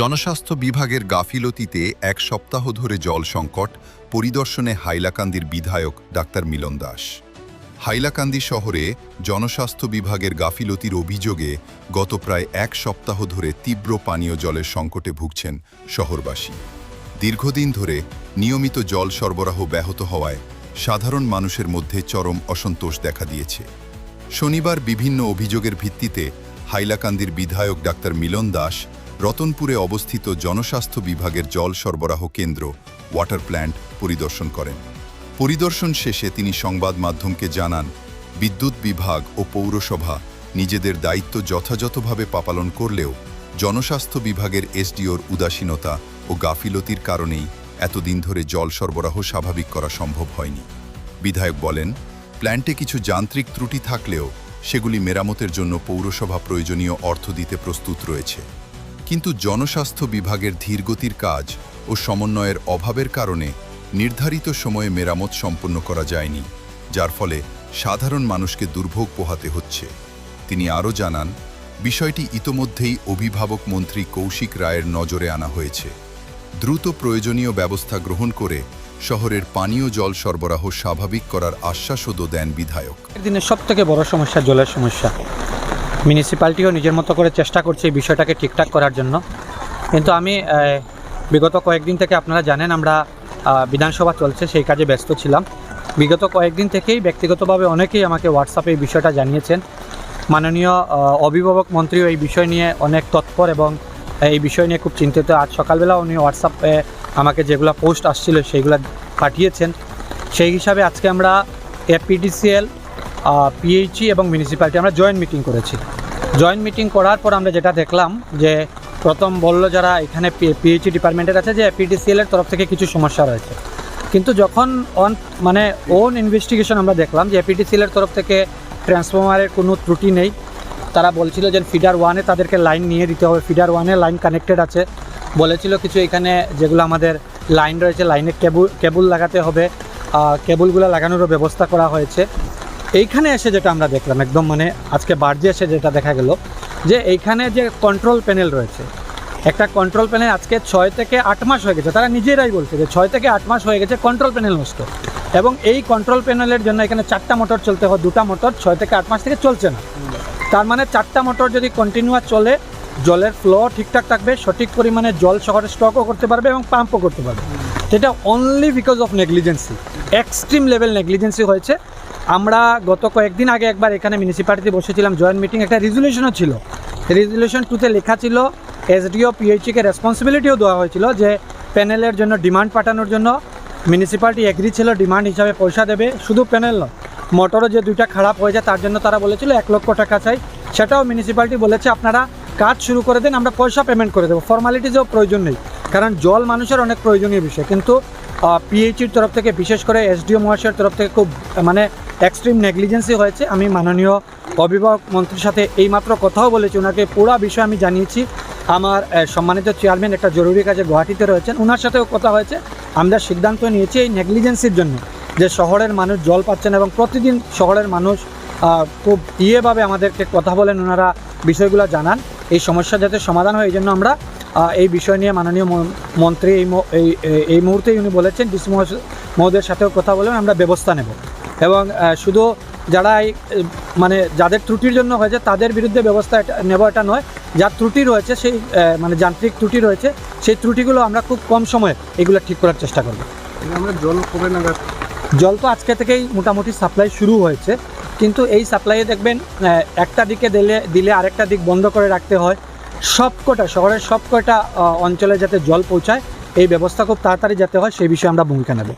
জনস্বাস্থ্য বিভাগের গাফিলতিতে এক সপ্তাহ ধরে জল সংকট পরিদর্শনে হাইলাকান্দির বিধায়ক ডাক্তার মিলন দাস। হাইলাকান্দি শহরে জনস্বাস্থ্য বিভাগের গাফিলতির অভিযোগে গত প্রায় এক সপ্তাহ ধরে তীব্র পানীয় জলের সংকটে ভুগছেন শহরবাসী। দীর্ঘদিন ধরে নিয়মিত জল সরবরাহ ব্যাহত হওয়ায় সাধারণ মানুষের মধ্যে চরম অসন্তোষ দেখা দিয়েছে। শনিবার বিভিন্ন অভিযোগের ভিত্তিতে হাইলাকান্দির বিধায়ক ডাক্তার মিলন দাস রতনপুরে অবস্থিত জনস্বাস্থ্য বিভাগের জল সরবরাহ কেন্দ্র ওয়াটার প্ল্যান্ট পরিদর্শন করেন। পরিদর্শন শেষে তিনি সংবাদ মাধ্যমকে জানান, বিদ্যুৎ বিভাগ ও পৌরসভা নিজেদের দায়িত্ব যথাযথভাবে পালন করলেও জনস্বাস্থ্য বিভাগের এসডিওর উদাসীনতা ও গাফিলতির কারণেই এতদিন ধরে জল সরবরাহ স্বাভাবিক করা সম্ভব হয়নি। বিধায়ক বলেন, প্ল্যান্টে কিছু যান্ত্রিক ত্রুটি থাকলেও সেগুলি মেরামতের জন্য পৌরসভা প্রয়োজনীয় অর্থ দিতে প্রস্তুত রয়েছে, কিন্তু জনস্বাস্থ্য বিভাগের ধীরগতির কাজ ও সমন্বয়ের অভাবের কারণে নির্ধারিত সময়ে মেরামত সম্পন্ন করা যায়নি, যার ফলে সাধারণ মানুষকে দুর্ভোগ পোহাতে হচ্ছে। তিনি আরও জানান, বিষয়টি ইতোমধ্যেই অভিভাবক মন্ত্রী কৌশিক রায়ের নজরে আনা হয়েছে। দ্রুত প্রয়োজনীয় ব্যবস্থা গ্রহণ করে শহরের পানীয় জল সরবরাহ স্বাভাবিক করার আশ্বাসও দেন বিধায়ক। দিনের সবথেকে বড় সমস্যা জলের সমস্যা। মিউনিসিপ্যালিটিও নিজের মতো করে চেষ্টা করছে এই বিষয়টাকে ঠিকঠাক করার জন্য, কিন্তু আমি বিগত কয়েকদিন থেকে আপনারা জানেন আমরা বিধানসভা চলছে, সেই কাজে ব্যস্ত ছিলাম। বিগত কয়েকদিন থেকেই ব্যক্তিগতভাবে অনেকেই আমাকে হোয়াটসঅ্যাপে এই বিষয়টা জানিয়েছেন। মাননীয় অভিভাবক মন্ত্রীও এই বিষয় নিয়ে অনেক তৎপর এবং এই বিষয় নিয়ে খুব চিন্তিত। আজ সকালবেলা উনি হোয়াটসঅ্যাপে আমাকে যেগুলো পোস্ট আসছিল সেইগুলো পাঠিয়েছেন। সেই হিসাবে আজকে আমরা এপিডিসিএল, পিএইচই এবং মিউনিসিপ্যালিটি আমরা জয়েন্ট মিটিং করেছি। জয়েন্ট মিটিং করার পর আমরা যেটা দেখলাম যে প্রথম বলল যারা এখানে পিএইচই ডিপার্টমেন্টের আছে যে এপিডিসিএলের তরফ থেকে কিছু সমস্যা রয়েছে, কিন্তু যখন ওন ইনভেস্টিগেশন আমরা দেখলাম যে এপিডিসিএলের তরফ থেকে ট্রান্সফরমারের কোনো ত্রুটি নেই। তারা বলছিল যে ফিডার ওয়ানে তাদেরকে লাইন নিয়ে দিতে হবে, ফিডার ওয়ানে লাইন কানেক্টেড আছে। বলেছিল কিছু এখানে যেগুলো আমাদের লাইন রয়েছে লাইনে কেবল লাগাতে হবে, কেবলগুলো লাগানোরও ব্যবস্থা করা হয়েছে। এইখানে এসে যেটা আমরা দেখলাম একদম আজকে বার্জে এসে যেটা দেখা গেল যে এইখানে যে কন্ট্রোল প্যানেল রয়েছে, একটা কন্ট্রোল প্যানেল আজকে 6 থেকে 8 মাস হয়ে গেছে। তারা নিজেরাই বলছে যে 6 থেকে 8 মাস হয়ে গেছে কন্ট্রোল প্যানেল নষ্ট, এবং এই কন্ট্রোল প্যানেলের জন্য এখানে 4টা মোটর চলতে হয়, 2টা মোটর 6 থেকে 8 মাস থেকে চলছে না। তার মানে 4টা মোটর যদি কন্টিনিউয়াস চলে, জলের ফ্লো ঠিকঠাক থাকবে, সঠিক পরিমাণে জল শহরে স্টকও করতে পারবে এবং পাম্পও করতে পারবে। সেটা only because of negligence, extreme level negligence হয়েছে। আমরা গত কয়েকদিন আগে একবার এখানে মিউনিসিপ্যালিটি বসেছিলাম জয়েন্ট মিটিং, একটা রেজুলেশনও ছিল। রেজুলেশন 2তে লেখা ছিল এসডিও পিএইচইকে রেসপন্সিবিলিটিও দেওয়া হয়েছিল যে প্যানেলের জন্য ডিমান্ড পাঠানোর জন্য মিউনিসিপ্যালিটি এগ্রি ছিল, ডিমান্ড হিসাবে পয়সা দেবে। শুধু প্যানেল নয়, মোটরও যে 2টা খারাপ হয়েছে তার জন্য তারা বলেছিল 1 লক্ষ টাকা চাই, সেটাও মিউনিসিপ্যালিটি বলেছে আপনারা কাজ শুরু করে দিন, আমরা পয়সা পেমেন্ট করে দেবো, ফর্মালিটিসও প্রয়োজন নেই, কারণ জল মানুষের অনেক প্রয়োজনীয় বিষয়। কিন্তু পিএইচির তরফ থেকে, বিশেষ করে এসডিও মহাশয়ের তরফ থেকে খুব এক্সট্রিম নেগলিজেন্সি হয়েছে। আমি মাননীয় অভিভাবক মন্ত্রীর সাথে এইমাত্র কথাও বলেছি, ওনাকে পুরো বিষয় আমি জানিয়েছি। আমার সম্মানিত চেয়ারম্যান একটা জরুরি কাজে গুয়াহাটিতে রয়েছেন, ওনার সাথেও কথা হয়েছে। আমরা সিদ্ধান্ত নিয়েছি এই নেগলিজেন্সির জন্য যে শহরের মানুষ জল পাচ্ছেন এবং প্রতিদিন শহরের মানুষ খুব ইয়েভাবে আমাদেরকে কথা বলেন, ওনারা বিষয়গুলো জানান, এই সমস্যা যাতে সমাধান হয় এই জন্য আমরা এই বিষয় নিয়ে মাননীয় মন্ত্রী এই মুহূর্তেই উনি বলেছেন ডিসি মহোদয়ের সাথেও কথা বলেন, আমরা ব্যবস্থা নেব। এবং শুধু যারা যাদের ত্রুটির জন্য হয়েছে তাদের বিরুদ্ধে ব্যবস্থা নেব এটা নয়, যার ত্রুটি রয়েছে সেই যান্ত্রিক ত্রুটি রয়েছে সেই ত্রুটিগুলো আমরা খুব কম সময়ে এগুলো ঠিক করার চেষ্টা করব। আমরা জল কবে নাগাদ? জল তো আজকে থেকেই মোটামুটি সাপ্লাই শুরু হয়েছে, কিন্তু এই সাপ্লাইয়ে দেখবেন একটা দিকে দিলে আরেকটা দিক বন্ধ করে রাখতে হয়। শহরের সবকটা অঞ্চলে যাতে জল পৌঁছায় এই ব্যবস্থা খুব তাড়াতাড়ি যাতে হয় সেই বিষয়ে আমরা ভূমিকা নেব।